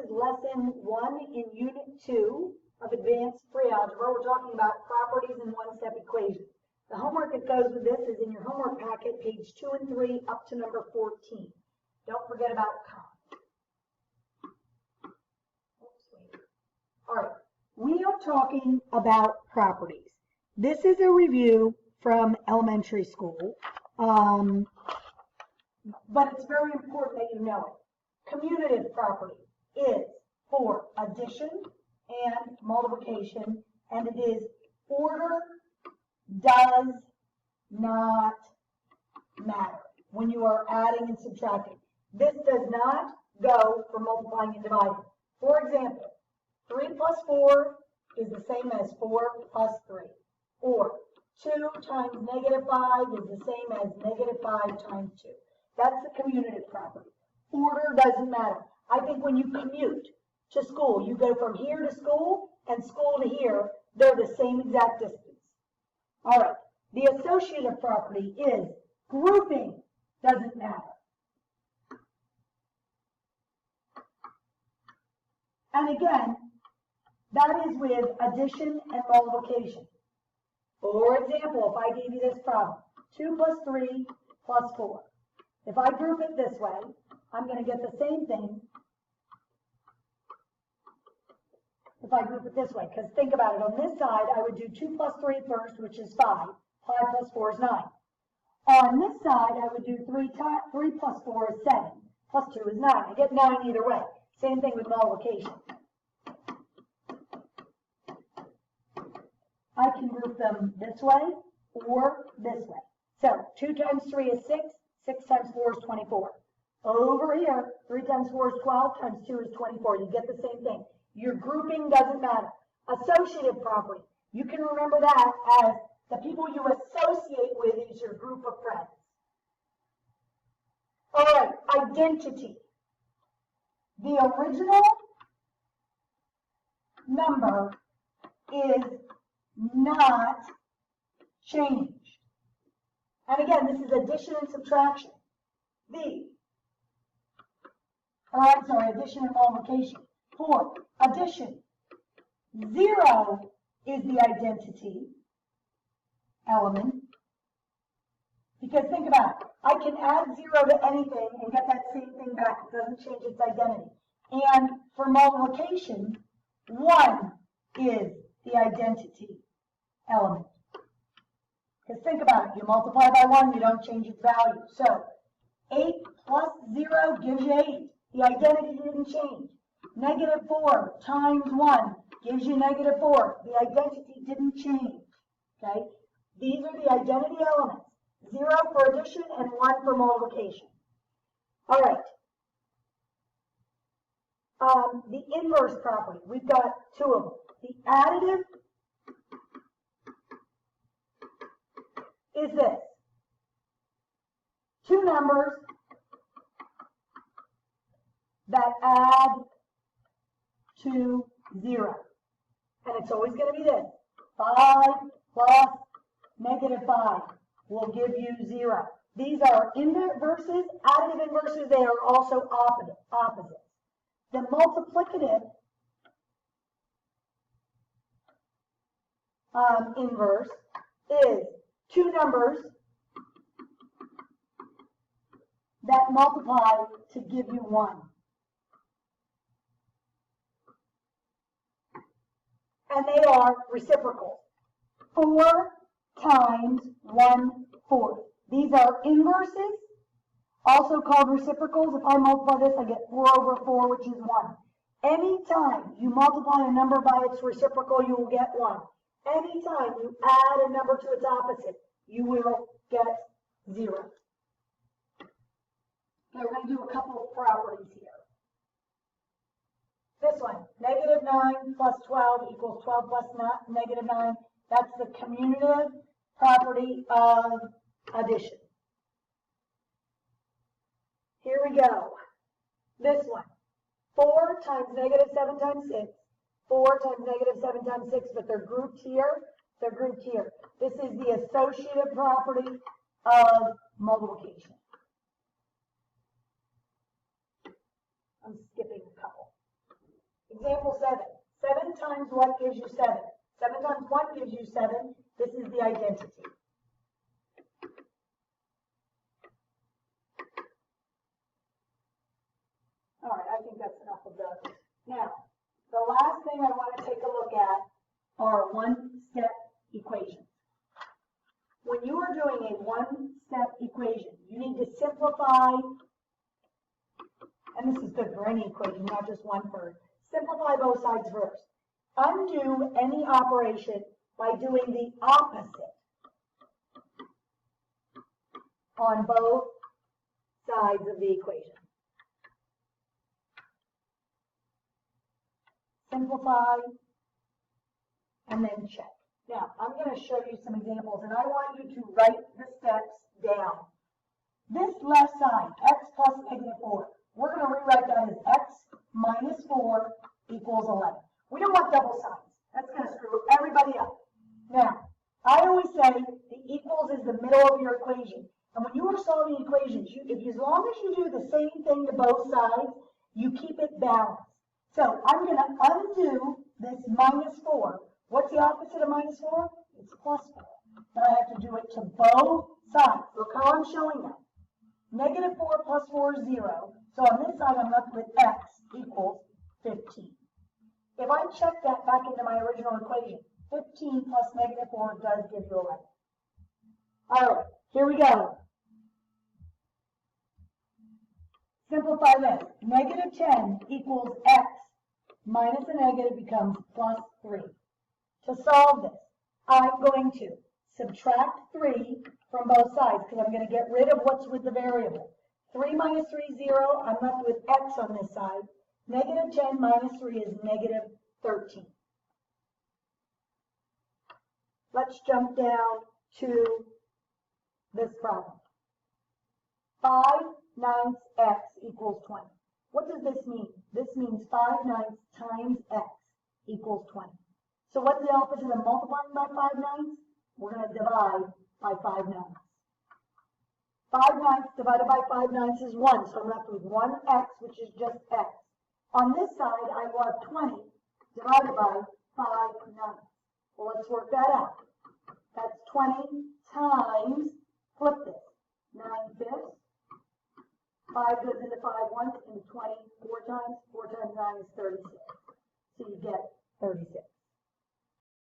is lesson 1 in unit 2 of advanced pre-algebra. We're talking about properties in one-step equations. The homework that goes with this is in your homework packet, page 2 and 3, up to number 14. Don't forget about comma. All right, we are talking about properties. This is a review from elementary school, but it's very important that you know it. Commutative property is for addition and multiplication, and it is order does not matter when you are adding and subtracting. This does not go for multiplying and dividing. For example, 3 plus 4 is the same as 4 plus 3. Or 2 times negative 5 is the same as negative 5 times 2. That's the commutative property. Order doesn't matter. I think when you commute to school, you go from here to school and school to here, they're the same exact distance. All right, the associative property is grouping doesn't matter. And again, that is with addition and multiplication. For example, if I gave you this problem, 2 plus 3 plus 4. If I group it this way, I'm going to get the same thing if I group it this way. Because think about it, on this side, I would do 2 plus 3 first, which is 5. 5 plus 4 is 9. On this side, I would do 3 plus 4 is 7. Plus 2 is 9. I get 9 either way. Same thing with multiplication. I can group them this way or this way. So 2 times 3 is 6. 6 times 4 is 24. Over here, 3 times 4 is 12, times 2 is 24. You get the same thing. Your grouping doesn't matter. Associative property. You can remember that as the people you associate with is your group of friends. All right, identity. The original number is not changed. And again, this is addition and subtraction. Addition and multiplication. For addition, 0 is the identity element. Because think about it. I can add 0 to anything and get that same thing back. It doesn't change its identity. And for multiplication, 1 is the identity element. Because think about it. You multiply by 1, you don't change its value. So 8 plus 0 gives you 8. The identity didn't change. Negative 4 times 1 gives you negative 4. The identity didn't change. Okay? These are the identity elements. 0 for addition and 1 for multiplication. All right. The inverse property. We've got 2 of them. The additive is this. 2 numbers that add to 0. And it's always going to be this. 5 plus negative 5 will give you 0. These are inverses, additive inverses. They are also opposites. The multiplicative inverse is 2 numbers that multiply to give you 1. And they are reciprocals. 4 times 1/4. These are inverses, also called reciprocals. If I multiply this, I get 4 over 4, which is 1. Anytime you multiply a number by its reciprocal, you will get 1. Anytime you add a number to its opposite, you will get 0. Okay, we're going to do a couple of properties here. This one, negative 9 plus 12 equals 12 plus negative 9. That's the commutative property of addition. Here we go. This one, 4 times negative 7 times 6. 4 times negative 7 times 6, but they're grouped here. They're grouped here. This is the associative property of multiplication. I'm skipping a couple. example 7. 7 times what gives you 7? 7 times 1 gives you 7. This is the identity. All right, I think that's enough of those. Now, the last thing I want to take a look at are one-step equations. When you are doing a one-step equation, you need to simplify, and this is good for any equation, not just one third. Simplify both sides first. Undo any operation by doing the opposite on both sides of the equation. Simplify, and then check. Now, I'm going to show you some examples, and I want you to write the steps down. This left side, x plus -4, we're going to rewrite that as x minus 4 equals 11. We don't want double signs. That's going to screw everybody up. Now, I always say the equals is the middle of your equation. And when you are solving equations, as long as you do the same thing to both sides, you keep it balanced. So I'm going to undo this -4. What's the opposite of -4? It's +4. But I have to do it to both sides. Look how I'm showing that. -4 plus 4 is 0. So on this side, I'm left with x equals 15. If I check that back into my original equation, 15 plus -4 does give you 11. All right, here we go. Simplify this. -10 equals x minus a negative becomes +3. To solve this, I'm going to subtract 3 from both sides because I'm going to get rid of what's with the variable. 3 minus 3 is 0. I'm left with x on this side. -10 minus 3 is -13. Let's jump down to this problem. 5/9 x equals 20. What does this mean? This means 5/9 times x equals 20. So what's the opposite of multiplying by 5/9? We're going to divide by 5/9. 5/9 divided by 5/9 is 1, so I'm left with 1x, which is just x. On this side, I will have 20 divided by 5/9. Well, let's work that out. That's 20 times, flip this, 9/5. 5 goes into 5 once, into 20 4 times. 4 times 9 is 36. So you get 36.